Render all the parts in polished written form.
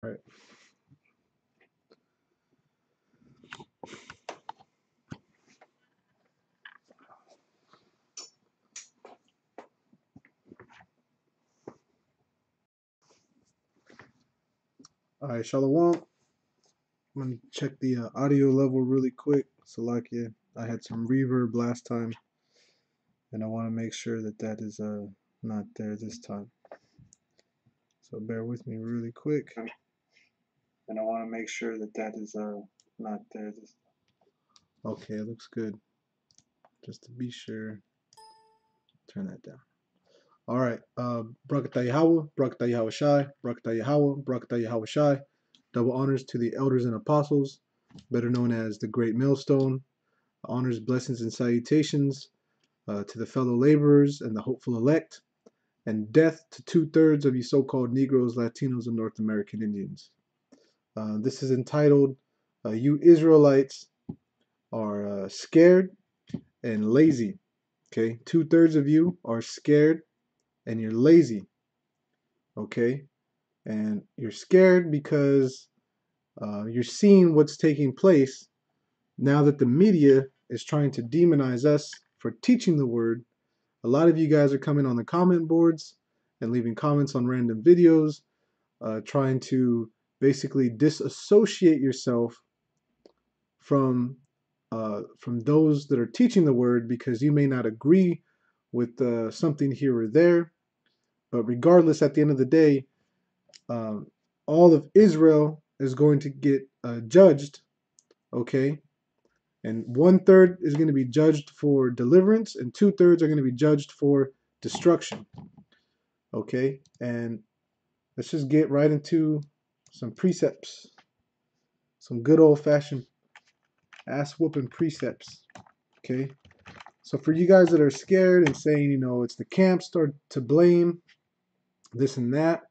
All right. All right, Shalom. I'm gonna check the audio level really quick. Salakia, I had some reverb last time, and I want to make sure that that is not there this time. So bear with me really quick, and I want to make sure that that is not there this. Okay, it looks good. Just to be sure, turn that down. All right. Barakatah Yahweh, Barakatah Yahweh Shai, Barakatah Yahweh, Barakatah Yahweh Shai. Double honors to the elders and apostles, better known as the Great Millstone. Honors, blessings, and salutations to the fellow laborers and the hopeful elect, and death to 2/3 of you so-called Negroes, Latinos, and North American Indians. This is entitled, You Israelites Are Scared and Lazy. Okay, 2/3 of you are scared and you're lazy. Okay, and you're scared because you're seeing what's taking place now that the media is trying to demonize us for teaching the word. A lot of you guys are coming on the comment boards and leaving comments on random videos, trying to basically disassociate yourself from those that are teaching the word because you may not agree with something here or there. But regardless, at the end of the day, um, all of Israel is going to get judged, okay? And 1/3 is going to be judged for deliverance, and 2/3 are going to be judged for destruction, okay? And let's just get right into some precepts, some good old fashioned ass whooping precepts, okay? So for you guys that are scared and saying, it's the camps to blame, this and that,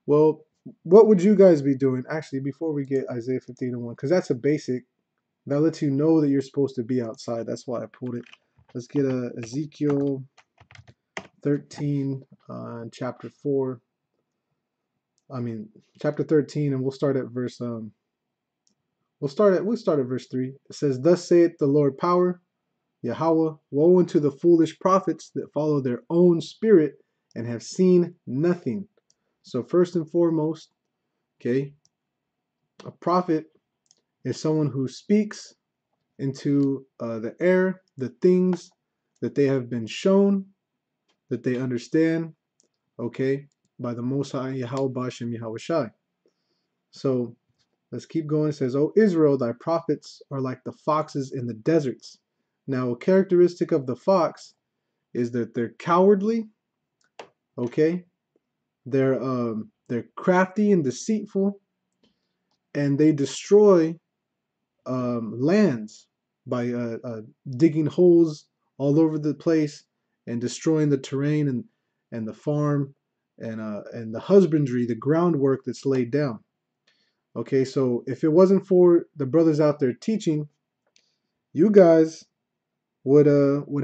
well, what would you guys be doing? Actually, before we get Isaiah 15:1, because that's a basic. That lets you know that you're supposed to be outside. That's why I pulled it. Let's get Ezekiel 13, chapter 4. Chapter 13, and we'll start at verse. We'll start at verse 3. It says, "Thus saith the Lord power, Yahweh, woe unto the foolish prophets that follow their own spirit and have seen nothing." So first and foremost, okay, a prophet is someone who speaks into the air the things that they have been shown, that they understand, okay, by the Most High Yahweh Bashem Yahweh Shai. So let's keep going. It says, "O Israel, thy prophets are like the foxes in the deserts." Now, a characteristic of the fox is that they're cowardly, okay? They're crafty and deceitful, and they destroy lands by digging holes all over the place and destroying the terrain and the farm and the husbandry, the groundwork that's laid down. Okay, so if it wasn't for the brothers out there teaching, you guys would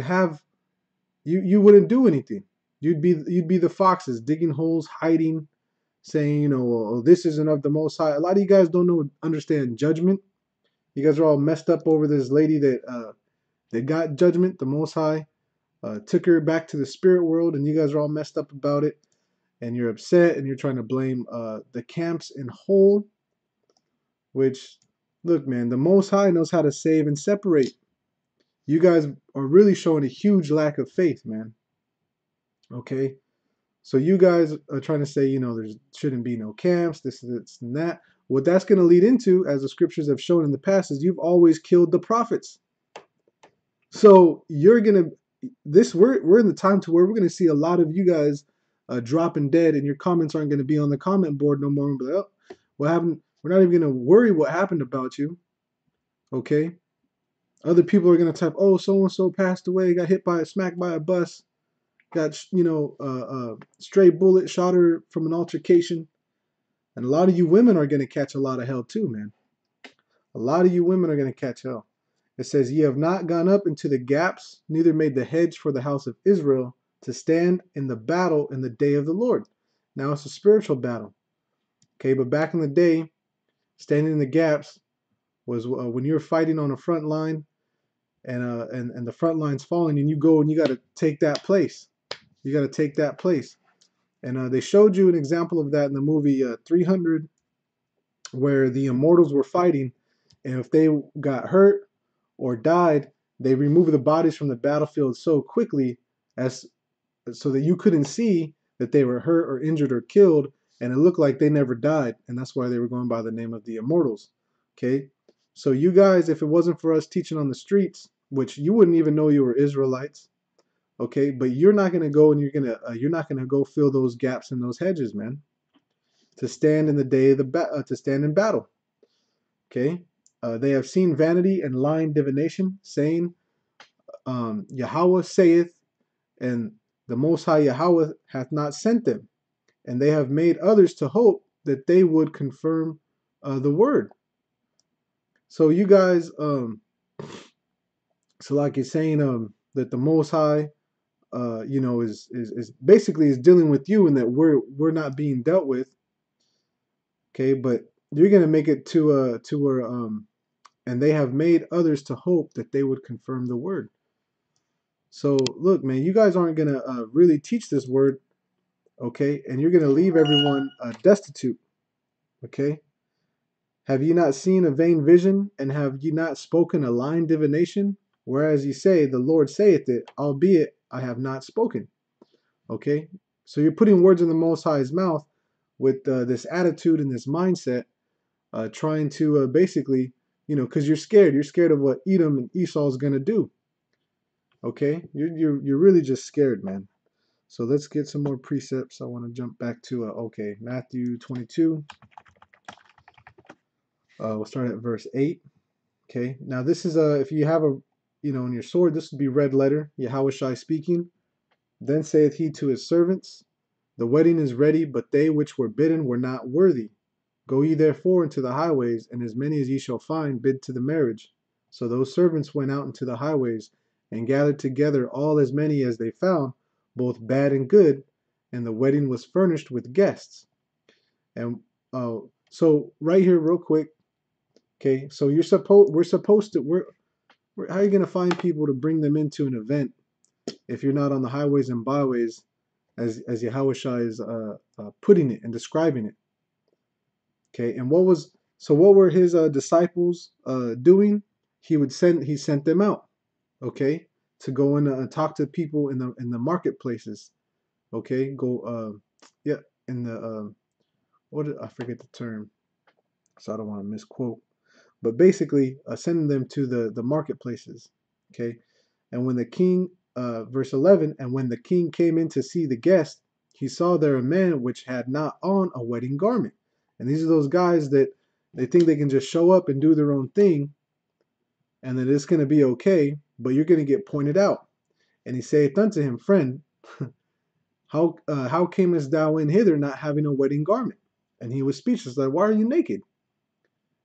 have you wouldn't do anything. You'd be the foxes digging holes, hiding, saying, oh, this isn't of the Most High. A lot of you guys don't understand judgment. You guys are all messed up over this lady that got judgment. The Most High took her back to the spirit world, and you guys are all messed up about it. And you're upset, and you're trying to blame the camps in whole. Which, look, man, the Most High knows how to save and separate. You guys are really showing a huge lack of faith, man. Okay, so you guys are trying to say, there shouldn't be no camps, this and that. What that's going to lead into, as the scriptures have shown in the past, is you've always killed the prophets. So you're gonna we're in the time to where we're gonna see a lot of you guys dropping dead, and your comments aren't gonna be on the comment board no more. But what happened? We're not even gonna worry what happened about you. Okay. Other people are gonna type, "Oh, so and so passed away, got smacked by a bus, got stray bullet shot her from an altercation." And a lot of you women are gonna catch a lot of hell too, man. A lot of you women are gonna catch hell. It says, "Ye have not gone up into the gaps, neither made the hedge for the house of Israel to stand in the battle in the day of the Lord." Now it's a spiritual battle. Okay, but back in the day, standing in the gaps was when you're fighting on a front line and the front line's falling, and you go and you got to take that place. You got to take that place. And they showed you an example of that in the movie 300, where the immortals were fighting, and if they got hurt or died, they removed the bodies from the battlefield so quickly as so that you couldn't see that they were hurt or injured or killed, and it looked like they never died, and that's why they were going by the name of the immortals. Okay, so you guys, if it wasn't for us teaching on the streets, which you wouldn't even know you were Israelites, okay, but you're not gonna go and you're not gonna go fill those gaps in those hedges, man, to stand in the day of to stand in battle. Okay, they have seen vanity and lying divination, saying, Yahweh saith, and the Most High Yahweh hath not sent them, and they have made others to hope that they would confirm the word. So you guys, so like you're saying, that the Most High, is basically is dealing with you, and that we're not being dealt with. Okay, but you're gonna make it to where and they have made others to hope that they would confirm the word. So look, man, you guys aren't gonna really teach this word, okay? And you're gonna leave everyone destitute, okay? Have ye not seen a vain vision, and have ye not spoken a lying divination? Whereas ye say, the Lord saith it, albeit I have not spoken. Okay? So you're putting words in the Most High's mouth with this attitude and this mindset, trying to basically, because you're scared. You're scared of what Edom and Esau is going to do. Okay? You're really just scared, man. So let's get some more precepts. I want to jump back to, okay, Matthew 22. We'll start at verse 8. Okay, now this is if you have in your sword, this would be red letter, Yahushai speaking. Then saith he to his servants, the wedding is ready, but they which were bidden were not worthy. Go ye therefore into the highways, and as many as ye shall find, bid to the marriage. So those servants went out into the highways, and gathered together all as many as they found, both bad and good, and the wedding was furnished with guests. And so right here, real quick, okay, so we're supposed to, how are you going to find people to bring them into an event if you're not on the highways and byways, as Yahushua is putting it and describing it? Okay, and what were his disciples doing? He sent them out, okay, to go and talk to people in the marketplaces. Okay, go yeah, in the I forget the term, so I don't want to misquote, but basically sending them to the marketplaces. Okay, and when the king, verse 11, and when the king came in to see the guest, he saw there a man which had not on a wedding garment. And these are those guys that they think they can just show up and do their own thing, and that it's going to be okay, but you're going to get pointed out. And he saith unto him, Friend, how camest thou in hither not having a wedding garment? And he was speechless, like, why are you naked?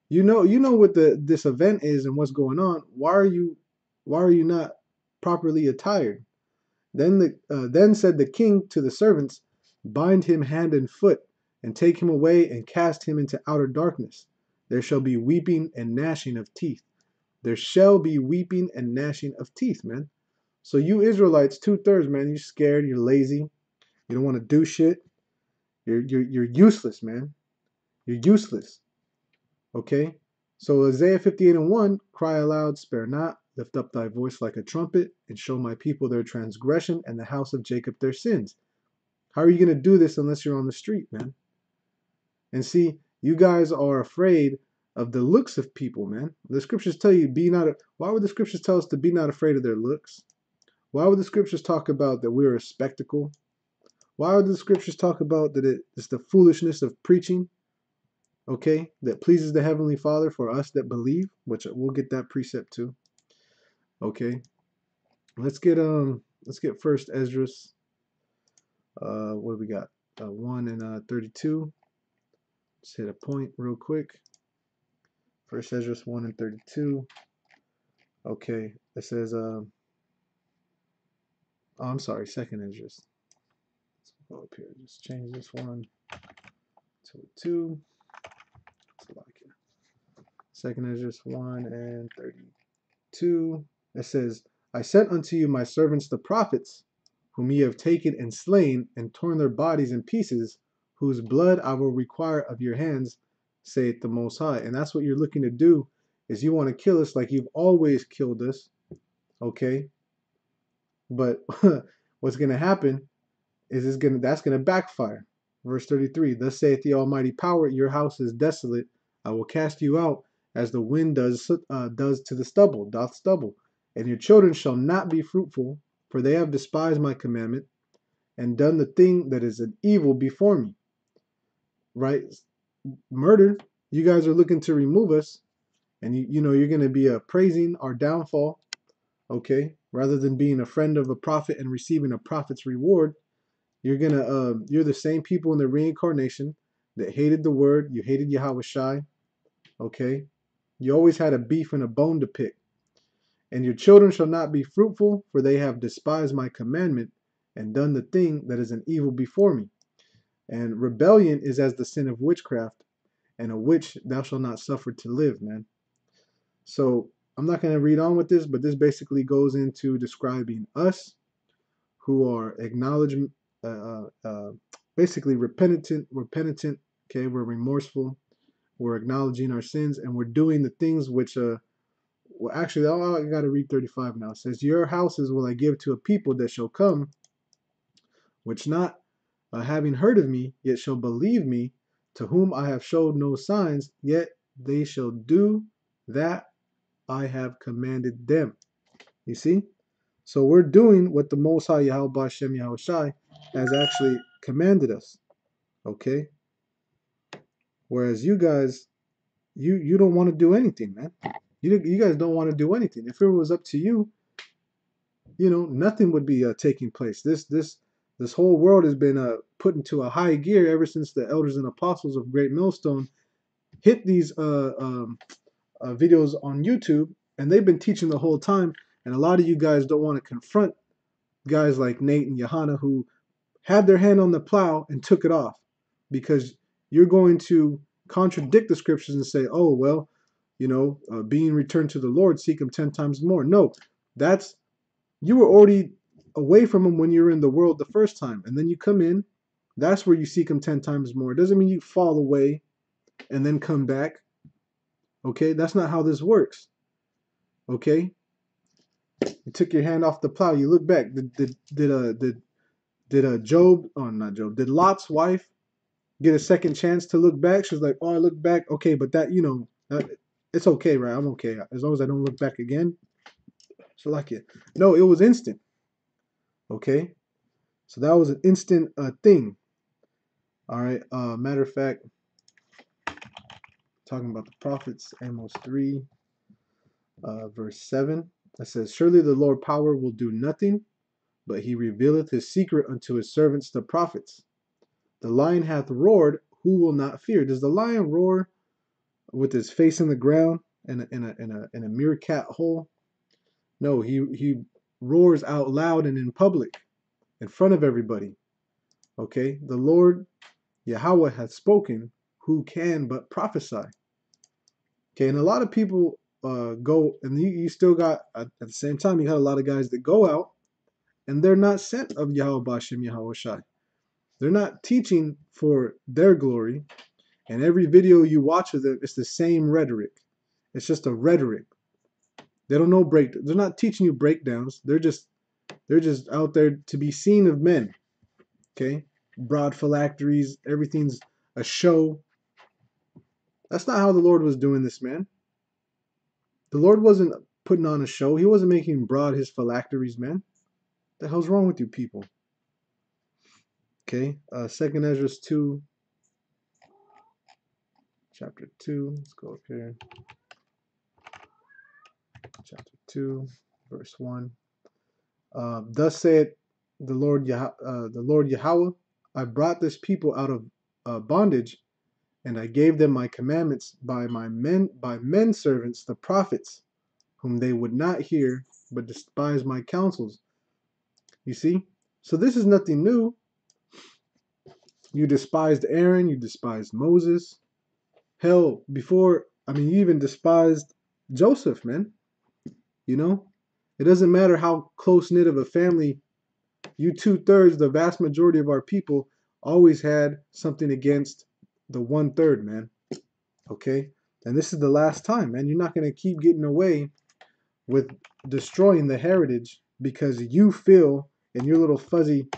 You know what this event is and what's going on. Why are you not properly attired? Then said the king to the servants, Bind him hand and foot, and take him away and cast him into outer darkness. There shall be weeping and gnashing of teeth. There shall be weeping and gnashing of teeth, man. So you Israelites, 2/3, man, you're scared, you're lazy, you don't want to do shit. You're useless, man. You're useless. Okay? So Isaiah 58:1, cry aloud, spare not, lift up thy voice like a trumpet, and show my people their transgression and the house of Jacob their sins. How are you going to do this unless you're on the street, man? And see, you guys are afraid of the looks of people, man. The scriptures tell you, why would the scriptures tell us to be not afraid of their looks? Why would the scriptures talk about that we're a spectacle? Why would the scriptures talk about that it's the foolishness of preaching? Okay, that pleases the Heavenly Father for us that believe, which we'll get that precept too. Okay, let's get First Esdras. What do we got? 1 and 32. Just hit a point real quick. First Esdras 1 and 32. Okay, it says oh, I'm sorry, Second Esdras. Let's go up here. Just change this one to 2. Second Ezra 1 and 32. It says, I sent unto you my servants the prophets, whom ye have taken and slain, and torn their bodies in pieces, whose blood I will require of your hands, saith the Most High. And that's what you're looking to do, is you want to kill us like you've always killed us. Okay? But what's going to happen is that's going to backfire. Verse 33, thus saith the Almighty Power, your house is desolate. I will cast you out as the wind does to the stubble, doth stubble. And your children shall not be fruitful, for they have despised my commandment and done the thing that is an evil before me. Right? Murder. You guys are looking to remove us, and you know you're going to be praising our downfall. Okay? Rather than being a friend of a prophet and receiving a prophet's reward, you're the same people in the reincarnation that hated the word. You hated Yahweh Shai. Okay? You always had a beef and a bone to pick. And your children shall not be fruitful, for they have despised my commandment and done the thing that is an evil before me. And rebellion is as the sin of witchcraft, and a witch thou shalt not suffer to live, man. So I'm not going to read on with this, but this basically goes into describing us who are acknowledging, basically repentant. Okay, we're remorseful. We're acknowledging our sins, and we're doing the things which well, actually, I got to read 35 now. It says, your houses will I give to a people that shall come, which not having heard of me, yet shall believe me, to whom I have showed no signs, yet they shall do that I have commanded them. You see? So we're doing what the Most High Yahweh Hashem Yahweh Shai has actually commanded us. Okay? Whereas you guys, you don't want to do anything, man. You guys don't want to do anything. If it was up to you, you know, nothing would be taking place. This whole world has been put into a high gear ever since the elders and apostles of Great Millstone hit these videos on YouTube, and they've been teaching the whole time. And a lot of you guys don't want to confront guys like Nate and Johanna who had their hand on the plow and took it off, because you're going to contradict the scriptures and say, oh, well, you know, being returned to the Lord, seek him 10 times more. No, you were already away from him when you were in the world the first time, and then you come in. That's where you seek him 10 times more. It doesn't mean you fall away and then come back. Okay, that's not how this works. Okay, you took your hand off the plow. You look back. Did Job? Oh, not Job. Did Lot's wife get a second chance to look back? She's like, oh, I look back. Okay, but that, you know, it's okay, right? I'm okay as long as I don't look back again. So like it. No, it was instant. Okay, so that was an instant thing. All right. Matter of fact, talking about the prophets, Amos 3, verse 7. It says, surely the Lord power will do nothing, but he revealeth his secret unto his servants the prophets. The lion hath roared, who will not fear? Does the lion roar with his face in the ground in a meerkat hole? No, he roars out loud and in public, in front of everybody. Okay, the Lord Yahweh hath spoken, who can but prophesy? Okay, and a lot of people go, and you still got, at the same time, you got a lot of guys that go out, and they're not sent of Yahweh Hashem Yahweh Shai. They're not teaching for their glory, and every video you watch of them, it's the same rhetoric. It's just a rhetoric. They don't know they're not teaching you breakdowns. They're just out there to be seen of men. Okay, broad phylacteries, everything's a show. That's not how the Lord was doing this, man. The Lord wasn't putting on a show. He wasn't making broad his phylacteries, man. What the hell's wrong with you people? Okay, 2nd Ezra 2, chapter 2. Let's go up here. Chapter 2, verse 1. Thus saith the Lord Yahweh, I brought this people out of bondage, and I gave them my commandments by men servants, the prophets, whom they would not hear, but despise my counsels. You see? So this is nothing new. You despised Aaron, you despised Moses. Hell, before, I mean, you even despised Joseph, man. You know? It doesn't matter how close knit of a family, you 2/3, the vast majority of our people always had something against the 1/3, man. Okay? And this is the last time, man. You're not going to keep getting away with destroying the heritage because you feel and your little fuzzy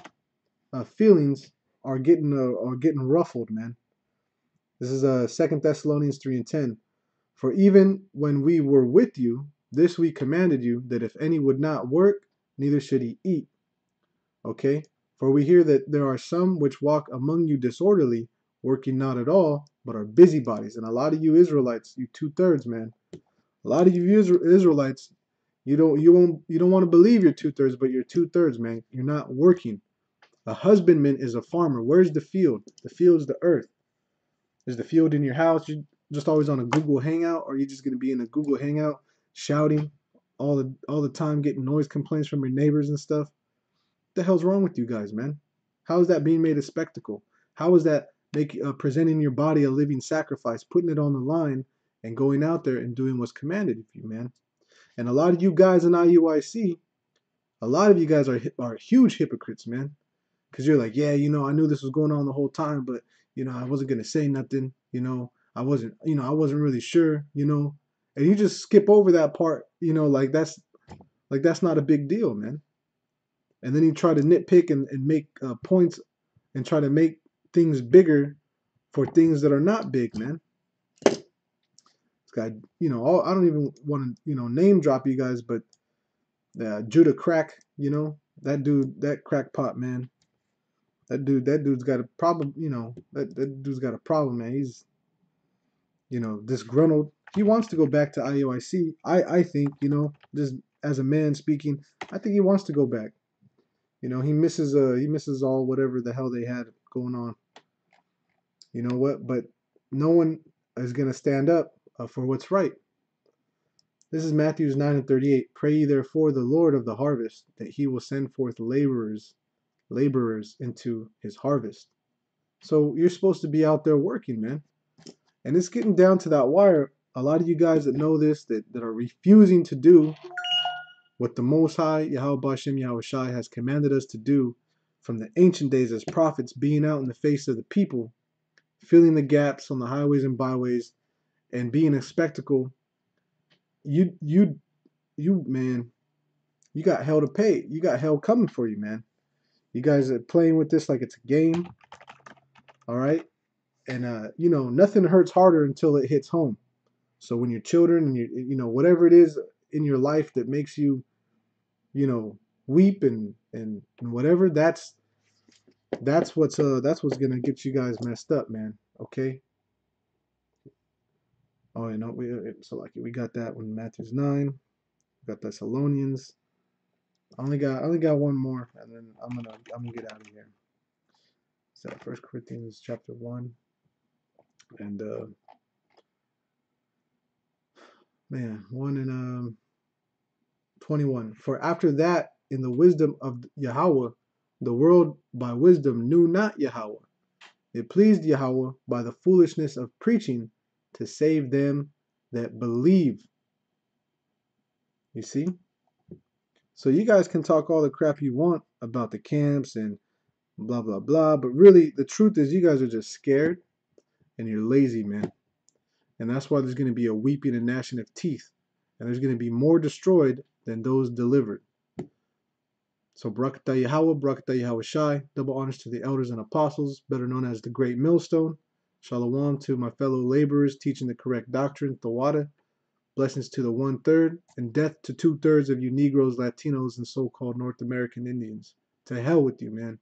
feelings are getting ruffled, man. This is 2 Thessalonians 3:10. For even when we were with you, this we commanded you, that if any would not work, neither should he eat. Okay? For we hear that there are some which walk among you disorderly, working not at all, but are busybodies. And a lot of you Israelites, you 2/3, man. A lot of you Israelites, you don't want to believe you're 2/3, but you're 2/3, man. You're not working. A husbandman is a farmer. Where's the field? The field's the earth. Is the field in your house? You just always on a Google Hangout, or are you just gonna be in a Google Hangout shouting all the time, getting noise complaints from your neighbors and stuff? What the hell's wrong with you guys, man? How is that being made a spectacle? How is that presenting your body a living sacrifice, putting it on the line, and going out there and doing what's commanded of you, man? And a lot of you guys in IUIC, a lot of you guys are huge hypocrites, man. Because you're like, yeah, I knew this was going on the whole time, but I wasn't gonna say nothing. I wasn't really sure. And you just skip over that part. Like that's not a big deal, man. And then you try to nitpick and make points and try to make things bigger for things that are not big, man. This guy, I don't even want to, name drop you guys, but Judah Crack, that dude, that crackpot, man. That dude's got a problem, that dude's got a problem, man. He's, disgruntled. He wants to go back to IUIC. I think, just as a man speaking, I think he wants to go back. He misses all whatever the hell they had going on. You know what? But no one is gonna stand up for what's right. This is Matthew 9:38. Pray ye therefore the Lord of the harvest that he will send forth laborers into his harvest. So you're supposed to be out there working, man. And it's getting down to that wire. A lot of you guys that know this, that are refusing to do what the Most High, Yahweh Bashem Yahweh Shai, has commanded us to do from the ancient days as prophets, being out in the face of the people, filling the gaps on the highways and byways, and being a spectacle. Man, you got hell to pay. You got hell coming for you, man. You guys are playing with this like it's a game. All right? And nothing hurts harder until it hits home. So when your children and whatever it is in your life that makes you, weep and whatever, that's what's gonna get you guys messed up, man. Okay. Oh, we got that one, Matthews 9. We got Thessalonians. I only got one more, and then I'm gonna get out of here. So 1 Corinthians chapter 1, and 1 and 21. For after that, in the wisdom of Yahweh, the world by wisdom knew not Yahweh. It pleased Yahweh by the foolishness of preaching to save them that believe. You see? So you guys can talk all the crap you want about the camps and blah, blah, blah. But really, the truth is you guys are just scared and you're lazy, man. And that's why there's going to be a weeping and gnashing of teeth. And there's going to be more destroyed than those delivered. So Barakatah Yahweh, Barakatah Yahweh Shai, double honors to the elders and apostles, better known as the Great Millstone. Shalom to my fellow laborers teaching the correct doctrine, Thawada. Blessings to the 1/3, and death to 2/3 of you Negroes, Latinos, and so-called North American Indians. To hell with you, man.